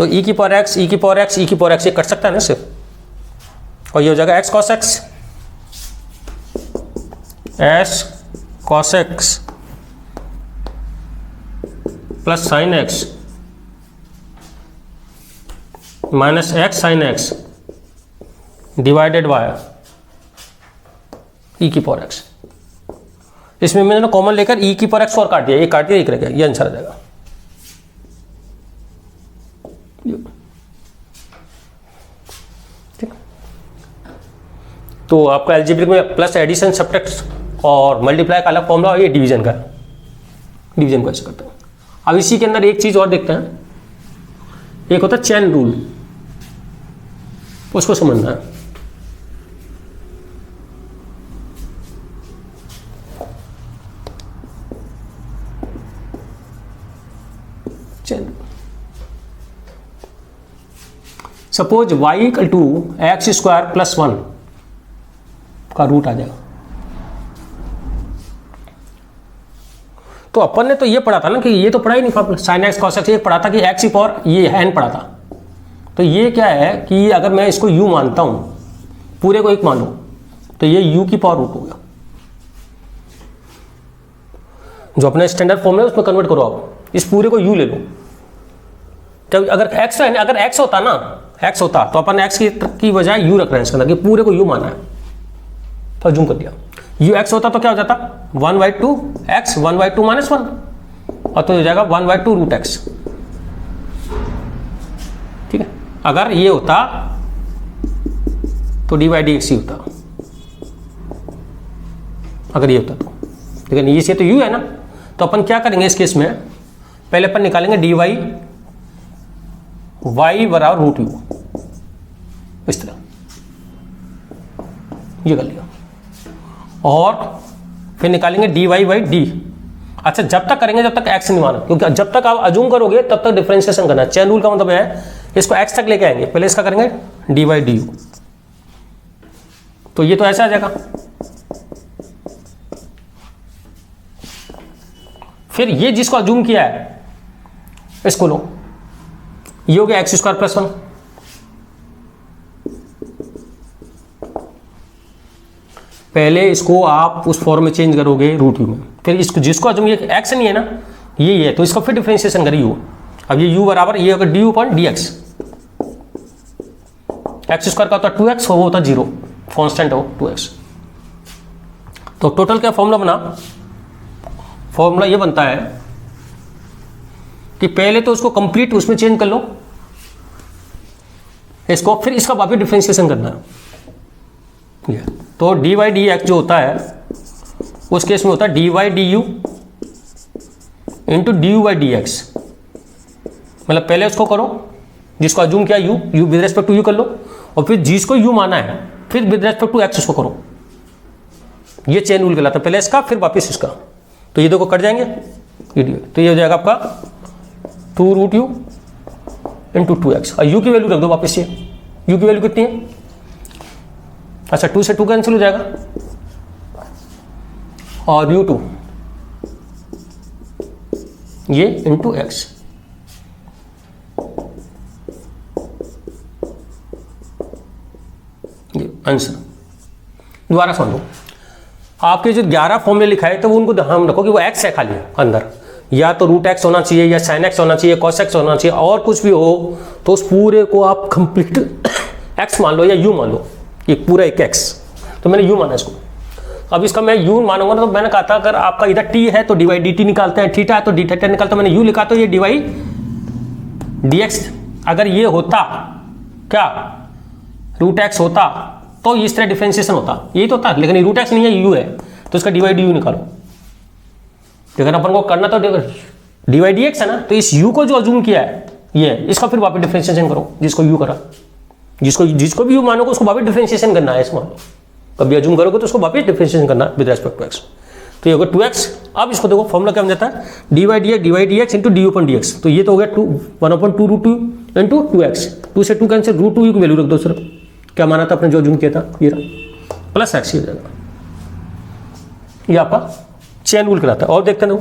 तो ई की पावर एक्स, ई की पावर एक्स, ई की पावर एक्स, ये कट सकता है ना सिर्फ, और ये हो जाएगा x cos x, s cos x plus sine x minus x sine x divided by e की पावर एक्स। इसमें मैंने कॉमन लेकर ई की पावर एक्स और काट दिया, ये काट दिया, एक रह गया, ये आंसर आ जाएगा। ठीक, तो आपका अलजेब्रिक में प्लस एडिशन सब्ट्रैक्ट और मल्टीप्लाई का अलग फॉर्मूला, और ये डिवीजन का, डिवीजन को ऐसे करते हैं। अब इसी के अंदर एक चीज और देखते हैं, एक होता है चेन रूल, उसको समझना है। Suppose y equal to x square plus 1 का रूट आ जाएगा। तो अपन ने तो ये पढ़ा था ना कि ये तो पढ़ा ही नहीं formula, sine x cos x, ये पढ़ा था कि एक्स की पावर ये एन पढ़ा था। तो ये क्या है कि अगर मैं इसको u मानता हूं, पूरे को एक मानूं, तो ये u की पावर रूट हो गया। जो अपना स्टैंडर्ड फॉर्मूला है उसमें कन्वर्ट करो आप, इस पूरे को u ले लो। जब अगर x होता ना, x होता तो अपन x की बजाय u रख रहे हैं इसके अंदर, कि पूरे को u माना है, तो जूम कर दिया। u x होता तो क्या हो जाता, 1/2 x, 1/2 माइनस 1, और तो हो जाएगा 1/2 रूट एक्स। ठीक है, अगर ये होता तो dy/dx ही होता, अगर ये होता तो। लेकिन ये से तो u है ना, तो अपन क्या करेंगे इस केस में, पहले अपन निकालेंगे dy y बराबर रूट यू, इस तरह ये कर लिया, और फिर निकालेंगे dy/d। अच्छा, जब तक करेंगे जब तक x नहीं माना, क्योंकि जब तक आप अजूम करोगे तब तक डिफरेंशिएशन करना है। चेन रूल का मतलब है इसको x तक लेके आएंगे, पहले इसका करेंगे dy/du, तो ये तो ऐसा आ जाएगा। फिर ये जिसको अजूम किया है इसको लो, ये हो गया एक्स स्क्वायर प्लस 1। पहले इसको आप उस फॉर्म में चेंज करोगे रूट यू में, फिर इसको जिसको अजूम ये एक्स नहीं है ना, ये है, तो इसका फिर डिफरेंशिएशन करिए यू। अब ये यू बराबर ये होगा D u point d x, x square का होता है 2x, वो होता है 0, कॉन्स्टेंट हो 2x। तो टोटल क्या फॉर्मूला बना, फॉर्मूला ये बनता है कि पहले तो उसको कंप्लीट उसमें चेंज कर लो इसको, फिर इसका वापस डिफरेंशिएशन करना है। तो dy/dx जो होता है उस केस में होता है dy/du इंटू du/dx। मतलब पहले उसको करो जिसको अजूम किया u with respect to u कर लो, और फिर जिसको u माना है फिर विद रेस्पेक्ट टू x उसको करो। ये चेन रूल कहलाता है, पहले इसका फिर वापस इसका। तो ये दो को कट जाएंगे, तो ये हो जाएगा आपका 2 रूट यू इंटू 2x, और u की वैल्यू रख दो वापस। ये u की वैल्यू कितनी है, अच्छा 2 से 2 कैंसिल हो जाएगा, और u2 ये इंटू x। ये आंसर दोबारा समझ लो, आपके जो 11 फॉर्मूले लिखाए तो वो उनको ध्यान रखो कि वो x है खाली अंदर, या तो रूट एक्स होना चाहिए, या साइन एक्स होना चाहिए, कॉस एक्स होना चाहिए, और कुछ भी हो तो उस पूरे को आप कंप्लीट एक्स मान लो या यू मान लो, ये पूरा एक एक्स। तो मैंने यू माना इसको। अब इसका मैं यू मानूंगा ना, तो मैंने कहा था अगर आपका इधर टी है तो डिवाई डी टी निकालते हैं, थीटा है तो डी थीटा निकालते हैं, मैंने यू लिखा तो ये डिवाई डी एक्स। अगर ये होता क्या रूट एक्स होता तो इस तरह डिफरेंशिएशन होता, यही तो होता, लेकिन रूट एक्स नहीं है, यू है, तो इसका डिवाई डी यू निकालो। अगर अपन को करना तो डिवाइड डी एक्स है ना, तो इस u को जो अजूम किया है ये इसका फिर वापस डिफरेंशिएशन करो, जिसको u करा, जिसको भी u मानोगे उसको वापस डिफरेंशिएशन करना है। इसमें कभी अजूम करोगे तो उसको वापस डिफरेंशिएशन करना है विद रेस्पेक्ट टू x। तो ये होगा 2x। अब इसको देखो फॉर्मूला क्या बन जाता है, D x into D U D x. तो ये तो हो गया 1/2 रूट टू इंटू 2x, 2 से 2 कैंसिल, रूट 2 की वैल्यू रख दो सिर्फ, क्या माना था अपने जो अजूम किया था, ये प्लस एक्स हो जाएगा। ये आपका चेन रूल कहलाता है। और देखते हैं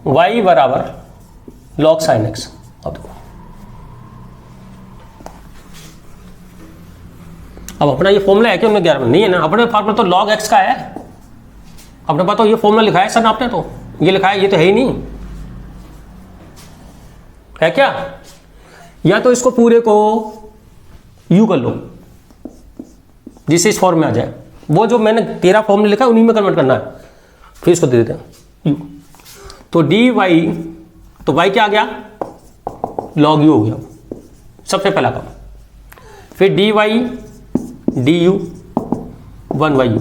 y बराबर log sin x। अब देखो, अब अपना ये फॉर्मूला है कि उनमें 11 में नहीं है ना, अपने फॉर्मूला तो log x का है, अपने पास तो ये फॉर्मूला लिखा है सर आपने, तो ये लिखा है, ये तो है ही नहीं, है क्या? या तो इसको पूरे को u कर लो जिससे इस फॉर्म में आ जाए, वो जो मैंने 13 फॉर्मूला लिखा है उन्हीं में कन्वर्ट करना है, फिर इसको दे देते हैं u। तो dy, तो y क्या आ गया? log u हो गया सबसे पहला काम। फिर dy du 1/u।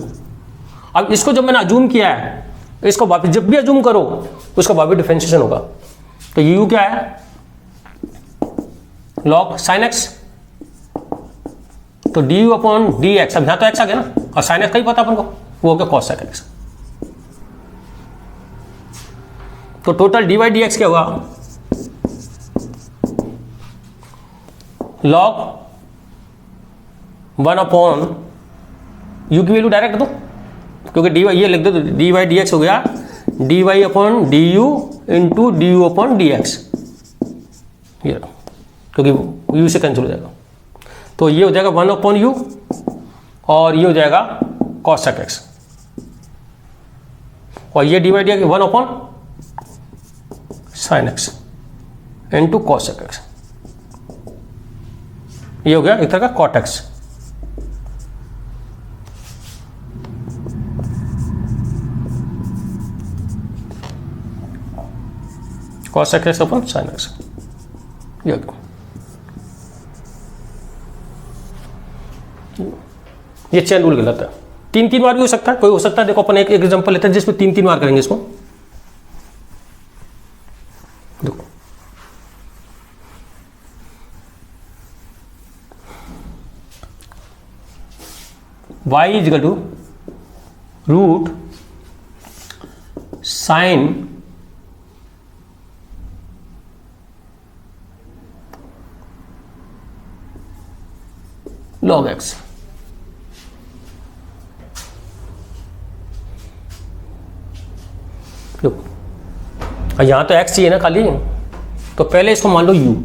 अब इसको जब मैंने अजूम किया है, इसको वापस जब भी अजूम करो उसका वापस डिफरेंशिएशन होगा। तो u क्या है? log sin x। तो du अपॉन dx, अब यहां तो x आ गया ना, और sin x का ही पता अपन को, वो हो गया cos sec x। तो टोटल dy dx क्या हुआ? log 1 अपॉन u की वैल्यू डायरेक्ट दो, क्योंकि dy ये लिख दो, तो dy dx हो गया dy upon du into du upon dx, ये क्योंकि u से कैंसिल हो जाएगा। तो ये हो जाएगा 1 अपॉन u और ये हो जाएगा cos sec x, और ये dy dx 1 upon sin x into cos sec x, ये हो गया एक तरह का cot x। cos sec x upon sin x, ये चेन रूल गलत है। 3 बार भी हो सकता है, कोई हो सकता है। देखो अपन एक एग्जांपल लेते हैं जिसमें 3 बार करेंगे इसको। देखो y is to root sine log x। यहां तो x चाहिए ना खाली, तो पहले इसको मान लो u,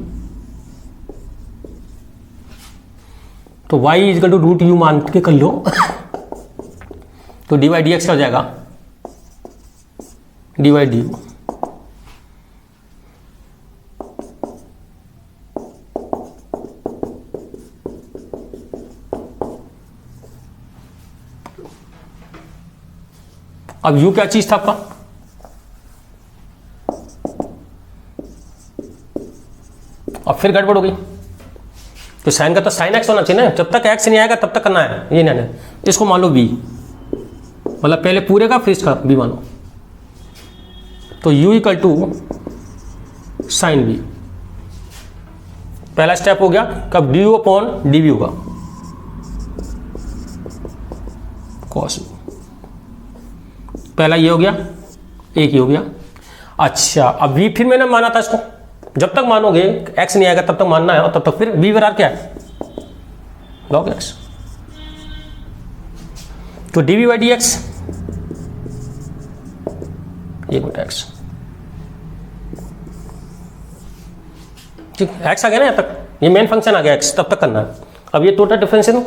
तो y is to root u मान के कर लो। तो dy dx क्या हो जाएगा? dy du। अब u क्या चीज था आपका? अब फिर गड़बड़ हो गई। तो साइन का तो साइन एक्स होना चाहिए ना, जब तक एक्स नहीं आएगा तब तक करना है, ये नहीं। इसको मान लो b, मतलब पहले पूरे का फिर इसका b मानो। तो u equal to sine b, पहला स्टेप हो गया। कब? du अपॉन dv होगा cos। पहला ये हो गया, एक ही हो गया। अच्छा, अब v फिर मैंने माना था इसको, जब तक मानोगे x नहीं आएगा तब तक मानना है, और तब तक फिर v बराबर क्या है? log x। तो dv बाई dx ये बेटा x, ठीक, x आ गया ना यहाँ तक, ये मेन फंक्शन आ गया x, तब तक करना है। अब ये टोटल डिफरेंशियल हो,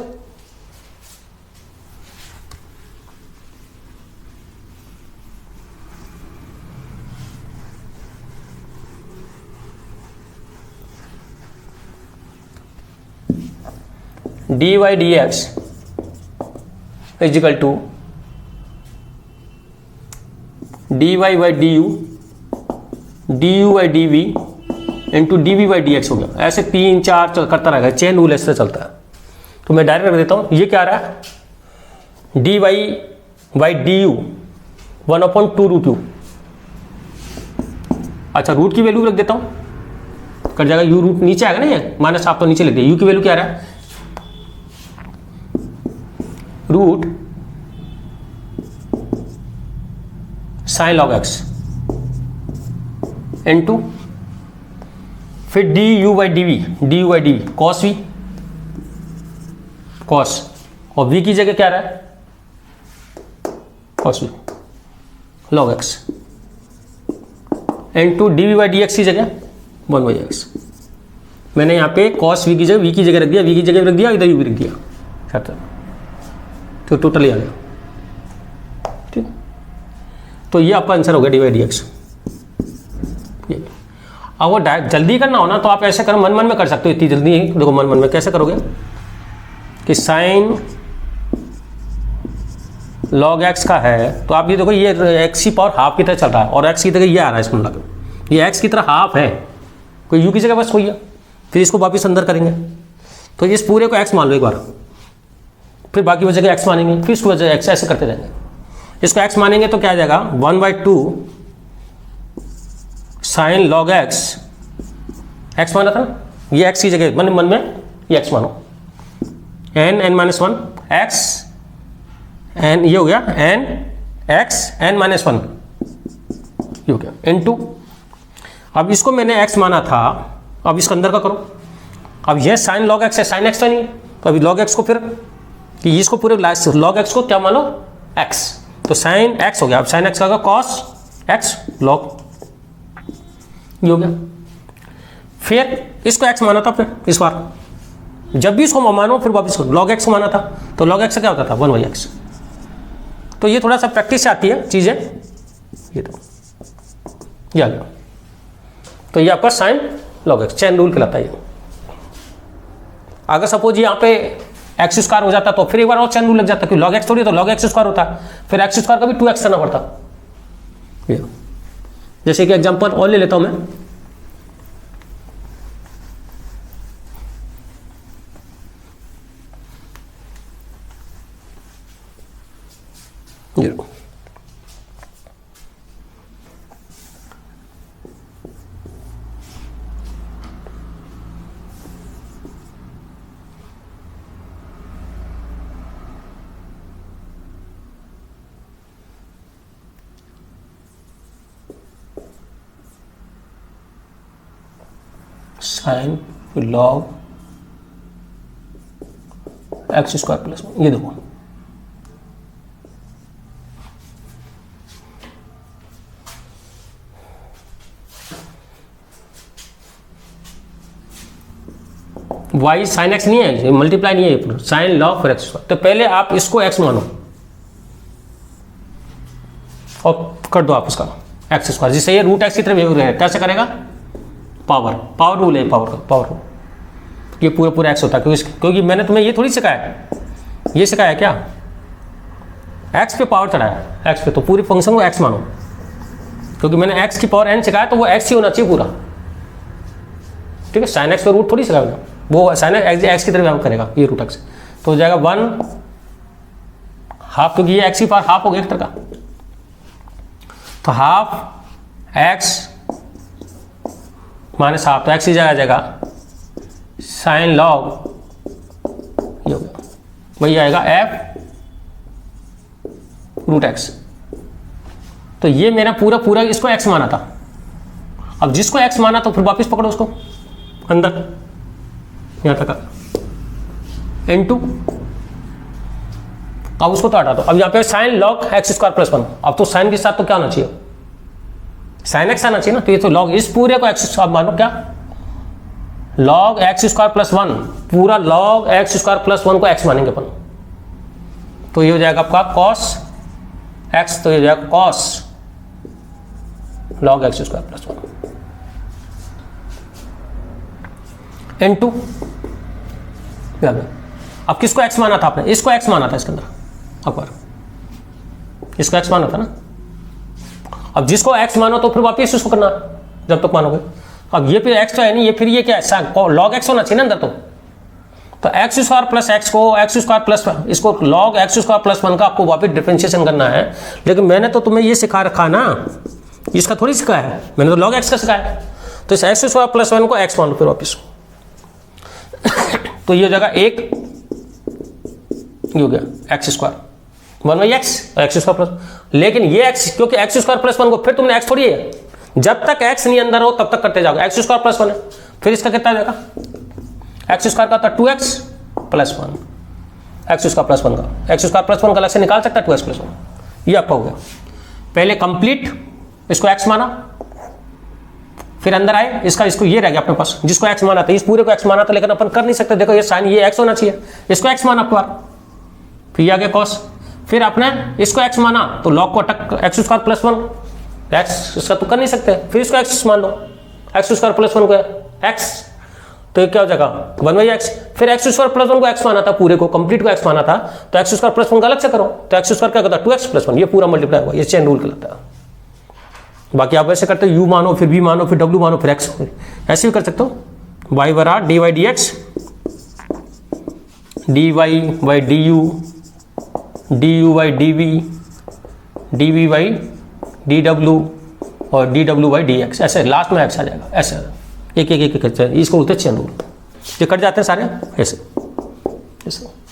dy dx is equal to dy by du du by dv into dv by dx हो गया। ऐसे 3 4 करता रहेगा, चेन रूल ऐसे चलता है। तो मैं डायरेक्ट रख देता हूँ, ये क्या आ रहा है? dy by du 1/2 root u। अच्छा, रूट की वैल्यू रख देता हूँ, कर जाएगा u, रूट नीचे आएगा ना, ये माइनस आप तो नीचे लिख दिया। u की वैल्यू क्या आ रहा है? Root sine log x into फिर d u by d v, d u by d v cos v, cos, और वी की जगह क्या रहा है? Cos v log x. Into d v by d x की जगह 1/x। मैंने यहाँ पे कॉस वी की जगह रख दिया, वी की जगह रख दिया, इधर यू भी रख दिया, तो टोटल ही आ गया। ठीक, तो ये आपका आंसर हो गया डी बाई डी एक्स। अब वो जल्दी करना हो ना तो आप ऐसे करो, मन मन में कर सकते हो, इतनी जल्दी ही देखो मन मन में कैसे करोगे कि साइन log x का है तो आप ये देखो ये x की पावर हाफ की तरह चल रहा है और x की तरह ये आ रहा है, इसमें लगा ये x की तरह हाफ है, कोई u की जगह बस कोई है, फिर इसको वापस अंदर करेंगे तो इस पूरे को x मान लो एक बार, फिर बाकी वजह x मानेंगे, फिर इसको वजह x, ऐसे करते जाएंगे। इसको x मानेंगे तो क्या आ जाएगा 1/2 साइन log x माना था ना, ये x की जगह मन में ये x मानो, n-1 x n, ये हो गया n x n-1 ये हो गया n2। अब इसको मैंने x माना था, अब इसके अंदर का करो, अब ये साइन log x है, साइन x तो नहीं है, तो अभी log x को फिर कि इसको पूरे log x को क्या मानो x, तो साइन x हो गया, अब साइन x का cos x log ये हो गया। फिर इसको x माना था, फिर इस बार जब भी इसको मानो फिर वापस log x को माना था, तो log x क्या होता था 1/x। तो ये थोड़ा सा प्रैक्टिस से आती है चीज़ें, ये तो ये आ गया, तो ये आपका sine log x chain rule कहलाता है ये। अगर सपोज यहाँ पे एक्स स्क्वायर हो जाता तो फिर एक बार और चेन रूल लग जाता, क्योंकि log x थोड़ी तो log x स्क्वायर होता, फिर x स्क्वायर का भी 2x करना पड़ता। ये जैसे कि एग्जांपल और ले लेता हूं मैं, ये sine log x square plus, ये देखो y साइन x नहीं है, मल्टीप्लाई नहीं है, साइन log फिर x स्क्वायर। तो पहले आप इसको x मानो और कर दो आप उसका x स्क्वायर, जिससे ये रूट x की तरफ बिहेव करेगा। कैसे करेगा, पावर रूल है, पावर रूल, ये पूरा x होता है, क्योंकि मैंने तुम्हें ये थोड़ी सिखाया, ये सिखाया क्या x पे पावर चढ़ाया, x पे, तो पूरी फंक्शन को x मानो, क्योंकि मैंने x की पावर n सिखाया तो वो x ही होना चाहिए पूरा। ठीक है, साइन x पे रूट थोड़ी सिखाया, वो साइन x की तरफ बिहेव करेगा, ये रूट x, तो हो जाएगा 1 हाफ, क्योंकि ये x की पावर हाफ हो गया एक तरह का, तो हाफ x माइनस हाफ, तो x की जगह आ जाएगा साइन log, ये हो गया, वही आएगा f रूट x। तो ये मेरा पूरा इसको x माना था, अब जिसको x माना तो फिर वापस पकड़ो उसको अंदर, यहां तक n2, अब उसको तो हटा दो। अब यहाँ पे sine log x square plus 1, अब तो साइन के साथ तो क्या होना चाहिए, साइन x आना चाहिए ना, तो ये तो log इस पूरे को x स्क्वायर मानो, क्या log x स्क्वायर प्लस 1, पूरा log x स्क्वायर प्लस 1 को x मानेंगे अपन, तो ये हो जाएगा आपका cos x, तो ये हो जाएगा cos log x square plus 1 n2। अब किसको x माना था आपने, इसको x माना था, इसके अंदर अकबर इसको x माना था ना, अब जिसको x मानो तो फिर वापस इसको करना जब तक मानोगे। अब ये फिर x तो है नहीं, ये फिर ये क्या है, log x होना चाहिए ना अंदर, तो x स्क्वायर प्लस x को x स्क्वायर प्लस, इसको log x स्क्वायर प्लस 1 का आपको वापस डिफरेंशिएशन करना है। लेकिन मैंने तो तुम्हें ये सिखा रखा ना, इसका थोड़ी सिखाया है, मैंने तो log x का सिखाया, तो इस x स्क्वायर प्लस 1 को x मान लो फिर वापस तो ये हो जाएगा एक, ये हो गया x square 1/x square plus, लेकिन ये x, क्योंकि x स्क्वायर प्लस 1 को फिर तुमने x थोड़ी है, जब तक x नहीं अंदर हो तब तक करते जाओगे, x स्क्वायर प्लस 1 है, फिर इसका कितना जाएगा, x स्क्वायर का था 2x plus 1, x square plus 1 का, x स्क्वायर प्लस 1 का अलग से निकाल सकता है 2x प्लस 1, ये आपका हो गया। पहले कंप्लीट इसको x माना, फिर अंदर आए, इसको ये रह गया अपने पास, जिसको x माना था, इस पूरे को x माना था, लेकिन अपन कर नहीं सकते, देखो ये साइन ये x होना चाहिए, इसको x माना आपको, फिर ये आ गया cos, फिर आपने इसको x माना तो log को अटक x स्क्वायर प्लस 1, x इसका तो कर नहीं सकते, फिर इसको x मान लो, x स्क्वायर प्लस 1 को x, तो ये क्या हो जाएगा 1/x, फिर x स्क्वायर प्लस 1 को x माना था, पूरे को कंप्लीट को x माना था, तो x स्क्वायर प्लस 1 का अलग से करो, तो x स्क्वायर क्या होता है 2x प्लस 1, ये पूरा मल्टीप्लाई हुआ, ये चेन रूल कहलाता है। बाकी आप वैसे करते हो u मानो फिर v मानो फिर w मानो फिर x, ऐसे भी कर सकते हो, y बराबर dy dx dy by du du by dv dv by dw और dw by dx, ऐसे लास्ट में x आ जाएगा, ऐसे एक एक एक करते हैं, इसको बोलते हैं चेन रूल, ये कट जाते हैं सारे ऐसे ऐसे।